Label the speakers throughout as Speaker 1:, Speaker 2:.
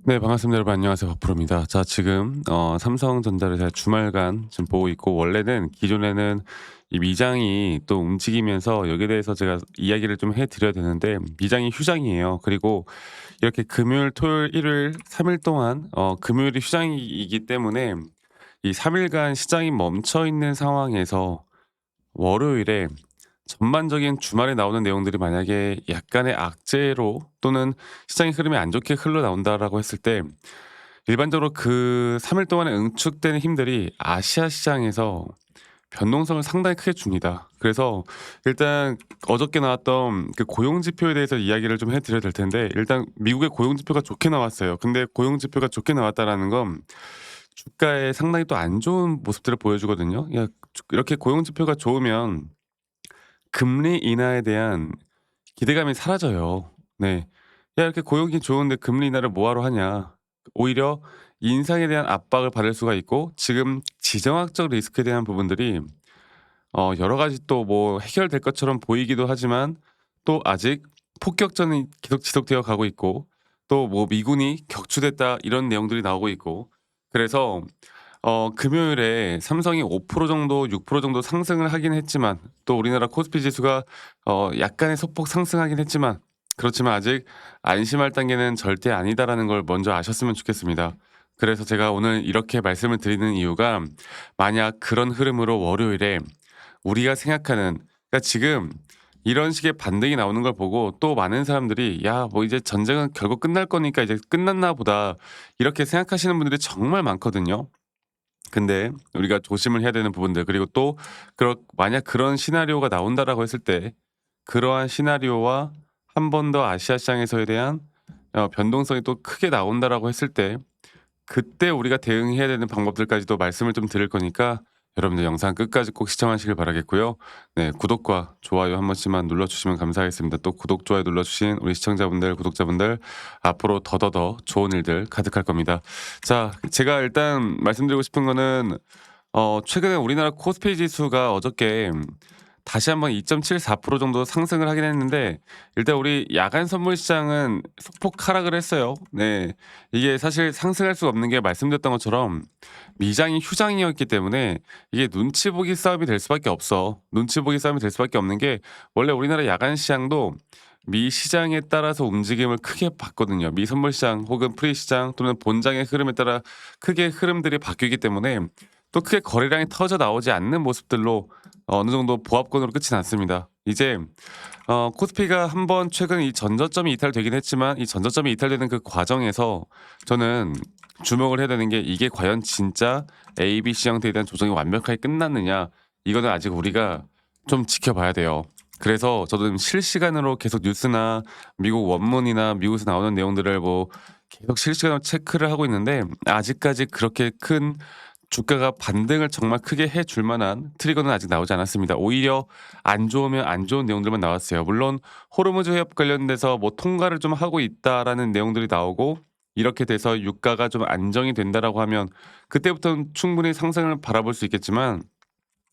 Speaker 1: 네, 반갑습니다. 여러분 안녕하세요. 박프로입니다. 자, 지금 삼성전자를 제가 주말간 지금 보고 있고, 원래는 기존에는 이 미장이 또 움직이면서 여기에 대해서 제가 이야기를 좀 해 드려야 되는데, 미장이 휴장이에요. 그리고 이렇게 금요일, 토요일, 일요일 3일 동안 금요일이 휴장이기 때문에 이 3 일간 시장이 멈춰 있는 상황에서 월요일에 전반적인 주말에 나오는 내용들이 만약에 약간의 악재로 또는 시장의 흐름이 안 좋게 흘러나온다라고 했을 때, 일반적으로 그 3일 동안에 응축되는 힘들이 아시아 시장에서 변동성을 상당히 크게 줍니다. 그래서 일단 어저께 나왔던 그 고용 지표에 대해서 이야기를 좀 해 드려야 될 텐데, 일단 미국의 고용 지표가 좋게 나왔어요. 근데 고용 지표가 좋게 나왔다라는 건 주가에 상당히 또 안 좋은 모습들을 보여주거든요. 이렇게 고용 지표가 좋으면 금리 인하에 대한 기대감이 사라져요. 네. "야, 이렇게 고용이 좋은데 금리 인하를 뭐하러 하냐." 오히려 인상에 대한 압박을 받을 수가 있고, 지금 지정학적 리스크에 대한 부분들이 여러 가지 또 뭐 해결될 것처럼 보이기도 하지만, 또 아직 폭격전이 계속 지속되어 가고 있고, 또 뭐 "미군이 격추됐다." 이런 내용들이 나오고 있고, 그래서 금요일에 삼성이 5% 정도 6% 정도 상승을 하긴 했지만, 또 우리나라 코스피 지수가 약간의 소폭 상승하긴 했지만, 그렇지만 아직 안심할 단계는 절대 아니다라는 걸 먼저 아셨으면 좋겠습니다. 그래서 제가 오늘 이렇게 말씀을 드리는 이유가, 만약 그런 흐름으로 월요일에 우리가 생각하는, 그러니까 지금 이런 식의 반등이 나오는 걸 보고 또 많은 사람들이 '야, 뭐 이제 전쟁은 결국 끝날 거니까 이제 끝났나 보다.' 이렇게 생각하시는 분들이 정말 많거든요. 근데 우리가 조심을 해야 되는 부분들, 그리고 또 만약 그런 시나리오가 나온다라고 했을 때, 그러한 시나리오와 한 번 더 아시아 시장에서에 대한 변동성이 또 크게 나온다라고 했을 때, 그때 우리가 대응해야 되는 방법들까지도 말씀을 좀 드릴 거니까, 여러분들 영상 끝까지 꼭 시청하시길 바라겠고요. 네, 구독과 좋아요 한 번씩만 눌러주시면 감사하겠습니다. 또 구독, 좋아요 눌러주신 우리 시청자분들, 구독자분들, 앞으로 더더더 좋은 일들 가득할 겁니다. 자, 제가 일단 말씀드리고 싶은 거는, 최근에 우리나라 코스피 지수가 어저께 다시 한번 2.74% 정도 상승을 하긴 했는데, 일단 우리 야간 선물 시장은 소폭 하락을 했어요. 네. 이게 사실 상승할 수 없는 게, 말씀드렸던 것처럼 미장이 휴장이었기 때문에 이게 눈치 보기 싸움이 될 수밖에 없어. 눈치 보기 싸움이 될 수밖에 없는 게, 원래 우리나라 야간 시장도 미 시장에 따라서 움직임을 크게 봤거든요. 미 선물 시장 혹은 프리 시장 또는 본장의 흐름에 따라 크게 흐름들이 바뀌기 때문에, 또 크게 거래량이 터져 나오지 않는 모습들로 어느 정도 보합권으로 끝이 났습니다. 이제 코스피가 한번 최근 이 전저점이 이탈되긴 했지만, 이 전저점이 이탈되는 그 과정에서 저는 주목을 해야 되는 게, 이게 과연 진짜 ABC 형태에 대한 조정이 완벽하게 끝났느냐, 이거는 아직 우리가 좀 지켜봐야 돼요. 그래서 저도 지금 실시간으로 계속 뉴스나 미국 원문이나 미국에서 나오는 내용들을 뭐 계속 실시간으로 체크를 하고 있는데, 아직까지 그렇게 큰 주가가 반등을 정말 크게 해줄 만한 트리거는 아직 나오지 않았습니다. 오히려 안 좋으면 안 좋은 내용들만 나왔어요. 물론 호르무즈 해협 관련돼서 뭐 통과를 좀 하고 있다라는 내용들이 나오고, 이렇게 돼서 유가가 좀 안정이 된다라고 하면 그때부터는 충분히 상승을 바라볼 수 있겠지만,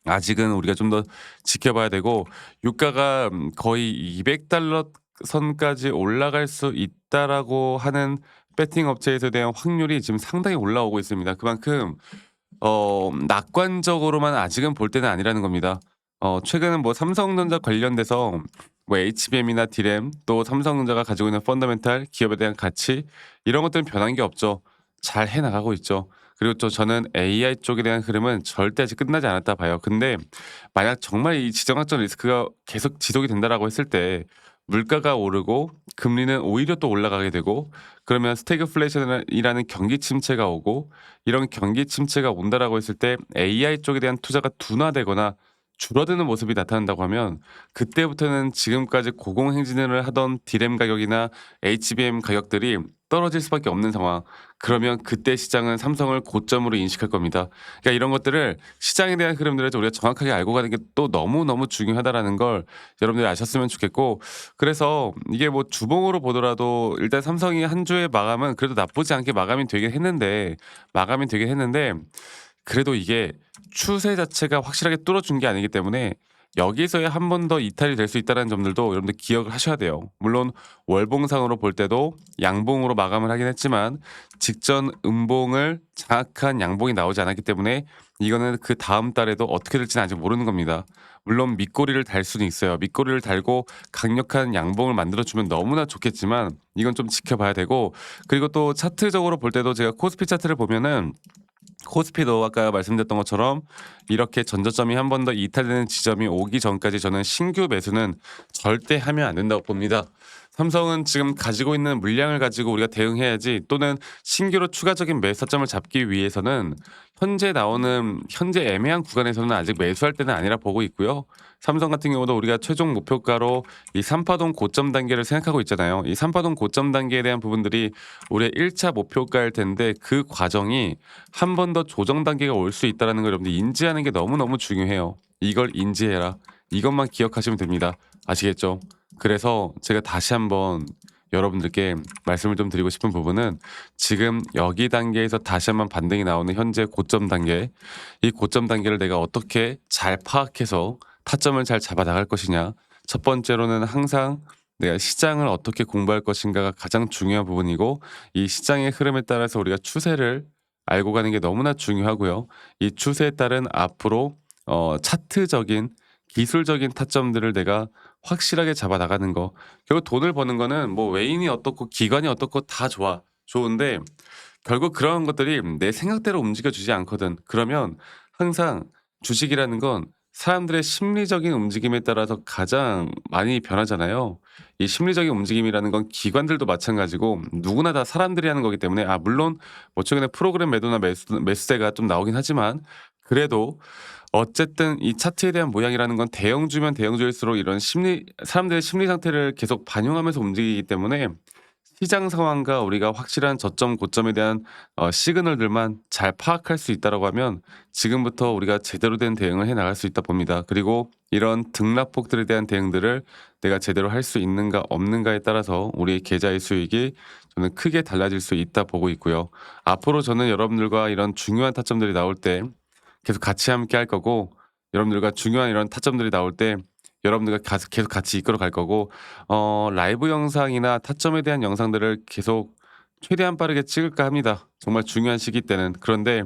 Speaker 1: 아직은 우리가 좀 더 지켜봐야 되고, 유가가 거의 200달러 선까지 올라갈 수 있다라고 하는 배팅 업체에서 대한 확률이 지금 상당히 올라오고 있습니다. 그만큼 낙관적으로만 아직은 볼 때는 아니라는 겁니다. 최근은 뭐 삼성전자 관련돼서 뭐 HBM이나 D램, 또 삼성전자가 가지고 있는 펀더멘탈, 기업에 대한 가치, 이런 것들은 변한 게 없죠. 잘 해 나가고 있죠. 그리고 또 저는 AI 쪽에 대한 흐름은 절대 아직 끝나지 않았다 봐요. 근데 만약 정말 이 지정학적 리스크가 계속 지속이 된다라고 했을 때, 물가가 오르고 금리는 오히려 또 올라가게 되고, 그러면 스태그플레이션이라는 경기 침체가 오고, 이런 경기 침체가 온다라고 했을 때 AI 쪽에 대한 투자가 둔화되거나 줄어드는 모습이 나타난다고 하면, 그때부터는 지금까지 고공행진을 하던 D램 가격이나 HBM 가격들이 떨어질 수밖에 없는 상황. 그러면 그때 시장은 삼성을 고점으로 인식할 겁니다. 그러니까 이런 것들을, 시장에 대한 흐름들을 우리가 정확하게 알고 가는 게 또 너무너무 중요하다라는 걸 여러분들이 아셨으면 좋겠고, 그래서 이게 뭐 주봉으로 보더라도 일단 삼성이 한 주의 마감은 그래도 나쁘지 않게 마감이 되긴 했는데, 그래도 이게 추세 자체가 확실하게 뚫어준 게 아니기 때문에, 여기서야 한 번 더 이탈이 될 수 있다는 점들도 여러분들 기억을 하셔야 돼요. 물론 월봉상으로 볼 때도 양봉으로 마감을 하긴 했지만 직전 음봉을 장악한 양봉이 나오지 않았기 때문에 이거는 그다음 달에도 어떻게 될지는 아직 모르는 겁니다. 물론 밑꼬리를 달 수는 있어요. 밑꼬리를 달고 강력한 양봉을 만들어 주면 너무나 좋겠지만 이건 좀 지켜봐야 되고, 그리고 또 차트적으로 볼 때도 제가 코스피 차트를 보면은 코스피도 아까 말씀드렸던 것처럼 이렇게 전저점이 한 번 더 이탈되는 지점이 오기 전까지 저는 신규 매수는 절대 하면 안 된다고 봅니다. 삼성은 지금 가지고 있는 물량을 가지고 우리가 대응해야지, 또는 신규로 추가적인 매수점을 잡기 위해서는 현재 애매한 구간에서는 아직 매수할 때는 아니라 보고 있고요. 삼성 같은 경우도 우리가 최종 목표가로 이 삼파동 고점 단계를 생각하고 있잖아요. 이 삼파동 고점 단계에 대한 부분들이 우리의 1차 목표가일 텐데 그 과정이 한 번 더 조정 단계가 올 수 있다는 걸 여러분들 인지하는 게 너무너무 중요해요. 이걸 인지해라. 이것만 기억하시면 됩니다. 아시겠죠? 그래서 제가 다시 한번 여러분들께 말씀을 좀 드리고 싶은 부분은, 지금 여기 단계에서 다시 한번 반등이 나오는 현재 고점 단계, 이 고점 단계를 내가 어떻게 잘 파악해서 타점을 잘 잡아 나갈 것이냐. 첫 번째로는 항상 내가 시장을 어떻게 공부할 것인가가 가장 중요한 부분이고, 이 시장의 흐름에 따라서 우리가 추세를 알고 가는 게 너무나 중요하고요. 이 추세에 따른 앞으로 차트적인 기술적인 타점들을 내가 확실하게 잡아 나가는 거. 결국 돈을 버는 거는 뭐 외인이 어떻고 기관이 어떻고 다 좋아. 좋은데 결국 그런 것들이 내 생각대로 움직여 주지 않거든. 그러면 항상 주식이라는 건 사람들의 심리적인 움직임에 따라서 가장 많이 변하잖아요. 이 심리적인 움직임이라는 건 기관들도 마찬가지고 누구나 다 사람들이 하는 거기 때문에, 물론 뭐 최근에 프로그램 매도나 매수세가 좀 나오긴 하지만, 그래도 어쨌든 이 차트에 대한 모양이라는 건 대형주면 대형주일수록 이런 사람들의 심리 상태를 계속 반영하면서 움직이기 때문에 시장 상황과 우리가 확실한 저점 고점에 대한 시그널들만 잘 파악할 수 있다라고 하면 지금부터 우리가 제대로 된 대응을 해 나갈 수 있다 봅니다. 그리고 이런 등락폭들에 대한 대응들을 내가 제대로 할 수 있는가 없는가에 따라서 우리의 계좌의 수익이 저는 크게 달라질 수 있다 보고 있고요. 앞으로 저는 여러분들과 이런 중요한 타점들이 나올 때 계속 같이 함께 할 거고, 여러분들과 중요한 이런 타점들이 나올 때 여러분들과 계속 같이 이끌어 갈 거고, 라이브 영상이나 타점에 대한 영상들을 계속 최대한 빠르게 찍을까 합니다. 정말 중요한 시기 때는. 그런데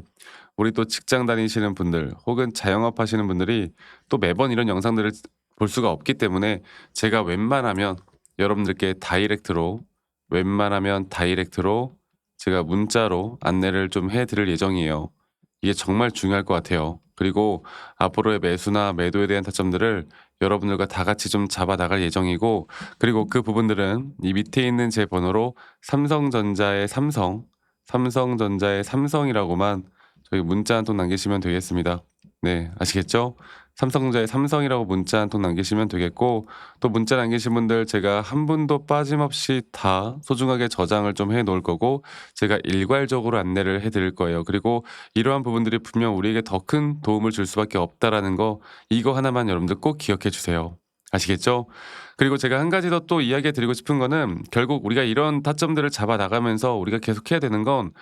Speaker 1: 우리 또 직장 다니시는 분들 혹은 자영업 하시는 분들이 또 매번 이런 영상들을 볼 수가 없기 때문에 제가 여러분들께 웬만하면 다이렉트로 제가 문자로 안내를 좀 해 드릴 예정이에요. 이게 정말 중요할 것 같아요. 그리고 앞으로의 매수나 매도에 대한 타점들을 여러분들과 다 같이 좀 잡아 나갈 예정이고, 그리고 그 부분들은 이 밑에 있는 제 번호로 삼성전자의 삼성이라고만 저희 문자 한 통 남기시면 되겠습니다. 네, 아시겠죠? 삼성전자의 삼성이라고 문자 한 통 남기시면 되겠고, 또 문자 남기신 분들 제가 한 분도 빠짐없이 다 소중하게 저장을 좀 해 놓을 거고, 제가 일괄적으로 안내를 해 드릴 거예요. 그리고 이러한 부분들이 분명 우리에게 더 큰 도움을 줄 수밖에 없다라는 거, 이거 하나만 여러분들 꼭 기억해 주세요. 아시겠죠? 그리고 제가 한 가지 더 또 이야기해 드리고 싶은 거는, 결국 우리가 이런 타점들을 잡아 나가면서 우리가 계속 해야 되는 건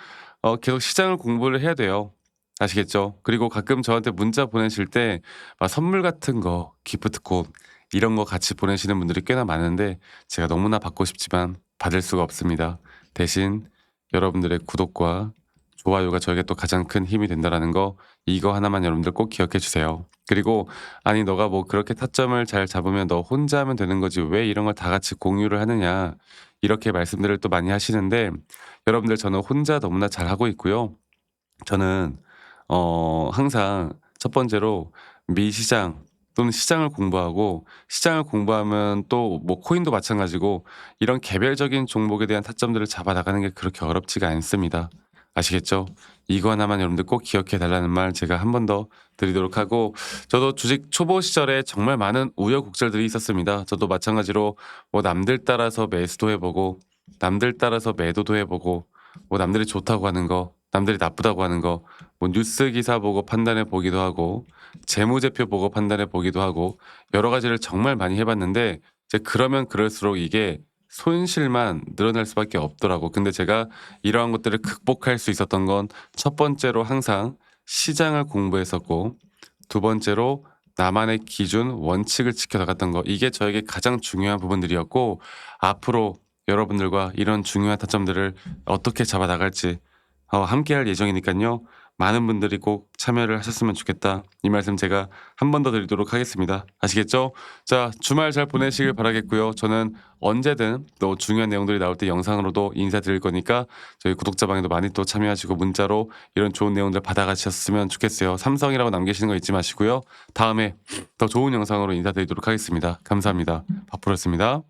Speaker 1: 계속 시장을 공부를 해야 돼요. 아시겠죠? 그리고 가끔 저한테 문자 보내실 때 막 선물 같은 거, 기프트콘 이런 거 같이 보내시는 분들이 꽤나 많은데 제가 너무나 받고 싶지만 받을 수가 없습니다. 대신 여러분들의 구독과 좋아요가 저에게 또 가장 큰 힘이 된다라는 거, 이거 하나만 여러분들 꼭 기억해 주세요. 그리고 아니 너가 뭐 그렇게 타점을 잘 잡으면 너 혼자 하면 되는 거지 왜 이런 걸 다 같이 공유를 하느냐, 이렇게 말씀들을 또 많이 하시는데, 여러분들 저는 혼자 너무나 잘하고 있고요. 저는 항상 첫 번째로 미시장 또는 시장을 공부하고, 시장을 공부하면 또 뭐 코인도 마찬가지고 이런 개별적인 종목에 대한 타점들을 잡아 나가는 게 그렇게 어렵지가 않습니다. 아시겠죠? 이거 하나만 여러분들 꼭 기억해 달라는 말 제가 한 번 더 드리도록 하고, 저도 주식 초보 시절에 정말 많은 우여곡절들이 있었습니다. 저도 마찬가지로 뭐 남들 따라서 매수도 해보고 남들 따라서 매도도 해보고, 뭐 남들이 좋다고 하는 거, 남들이 나쁘다고 하는 거, 뭐 뉴스 기사 보고 판단해 보기도 하고, 재무제표 보고 판단해 보기도 하고, 여러 가지를 정말 많이 해봤는데, 이제 그러면 그럴수록 이게 손실만 늘어날 수밖에 없더라고. 근데 제가 이러한 것들을 극복할 수 있었던 건 첫 번째로 항상 시장을 공부했었고, 두 번째로 나만의 기준, 원칙을 지켜 나갔던 거 이게 저에게 가장 중요한 부분들이었고 앞으로 여러분들과 이런 중요한 타점들을 어떻게 잡아 나갈지 함께할 예정이니깐요. 많은 분들이 꼭 참여를 하셨으면 좋겠다. 이 말씀 제가 한 번 더 드리도록 하겠습니다. 아시겠죠? 자, 주말 잘 보내시길 바라겠고요. 저는 언제든 또 중요한 내용들이 나올 때 영상으로도 인사드릴 거니까 저희 구독자 방에도 많이 또 참여하시고 문자로 이런 좋은 내용들 받아가셨으면 좋겠어요. 삼성이라고 남기시는 거 잊지 마시고요. 다음에 더 좋은 영상으로 인사드리도록 하겠습니다. 감사합니다. 바쁘였습니다.